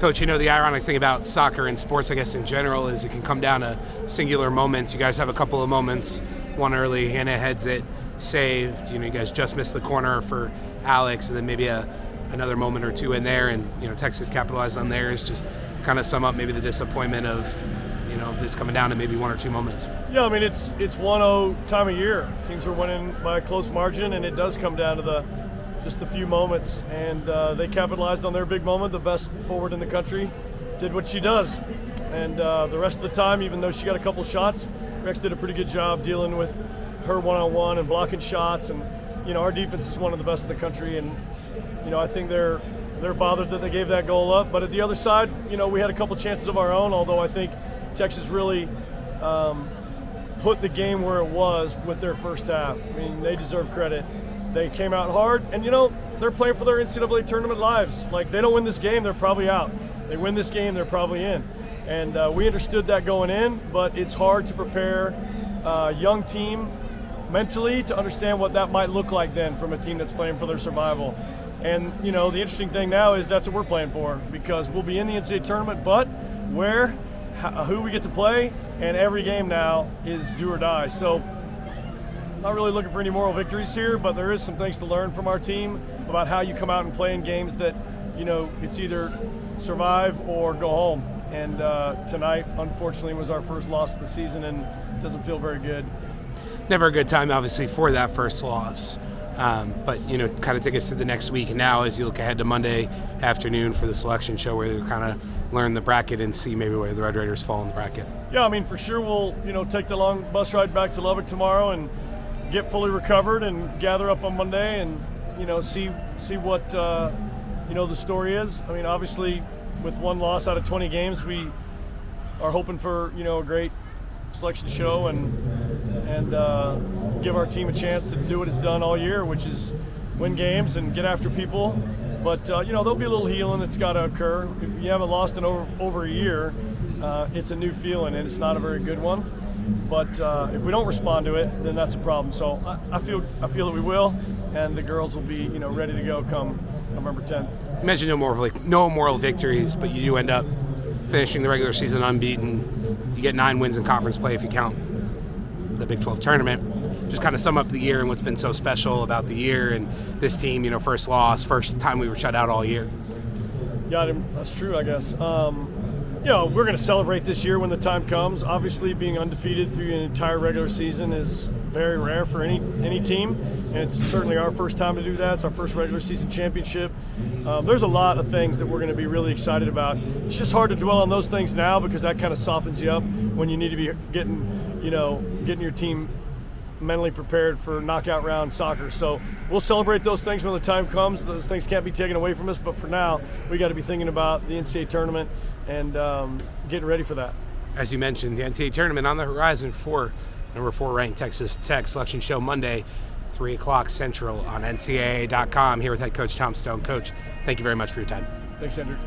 Coach, the ironic thing about soccer and sports, I guess, in general, is it can come down to singular moments. You guys have a couple of moments, one early, Hannah heads it, saved. You guys just missed the corner for Alex, and then maybe another moment or two in there, and, Texas capitalized on theirs. Just kind of sum up maybe the disappointment of, this coming down to maybe one or two moments. Yeah, it's 1-0 time of year. Teams are winning by a close margin, and it does come down to just a few moments, and they capitalized on their big moment. The best forward in the country did what she does, and the rest of the time, even though she got a couple shots, Rex did a pretty good job dealing with her one-on-one and blocking shots, and our defense is one of the best in the country, and I think they're bothered that they gave that goal up. But at the other side, we had a couple chances of our own, although I think Texas really put the game where it was with their first half. They deserve credit. They came out hard, and they're playing for their NCAA tournament lives. Like, they don't win this game, they're probably out. They win this game, they're probably in. And we understood that going in, but it's hard to prepare a young team mentally to understand what that might look like then from a team that's playing for their survival. And, the interesting thing now is that's what we're playing for, because we'll be in the NCAA tournament, but where, who we get to play, and every game now is do or die. So, not really looking for any moral victories here, but there is some things to learn from our team about how you come out and play in games that, it's either survive or go home. And tonight, unfortunately, was our first loss of the season, and doesn't feel very good. Never a good time, obviously, for that first loss. But, kind of take us to the next week now as you look ahead to Monday afternoon for the selection show, where you kind of learn the bracket and see maybe where the Red Raiders fall in the bracket. Yeah, for sure we'll, take the long bus ride back to Lubbock tomorrow and get fully recovered and gather up on Monday and, see what, the story is. Obviously, with one loss out of 20 games, we are hoping for, a great selection show and give our team a chance to do what it's done all year, which is win games and get after people. But, there'll be a little healing that's got to occur. If you haven't lost in over a year, it's a new feeling, and it's not a very good one. But if we don't respond to it, then that's a problem. So I feel that we will, and the girls will be, ready to go come November 10th. You mentioned no moral victories, but you do end up finishing the regular season unbeaten. You get 9 wins in conference play if you count the Big 12 tournament. Just kind of sum up the year and what's been so special about the year and this team. First loss, first time we were shut out all year. Yeah, that's true, I guess. We're going to celebrate this year when the time comes. Obviously, being undefeated through an entire regular season is very rare for any team, and it's certainly our first time to do that. It's our first regular season championship. There's a lot of things that we're going to be really excited about. It's just hard to dwell on those things now because that kind of softens you up when you need to be getting your team mentally prepared for knockout round soccer. So we'll celebrate those things when the time comes. Those things can't be taken away from us, but for now, we got to be thinking about the NCAA tournament and getting ready for that. As you mentioned, the NCAA tournament on the horizon for number 4 ranked Texas Tech. Selection show Monday, 3 o'clock Central on NCAA.com. Here with head coach Tom Stone. Coach, thank you very much for your time. Thanks, Andrew.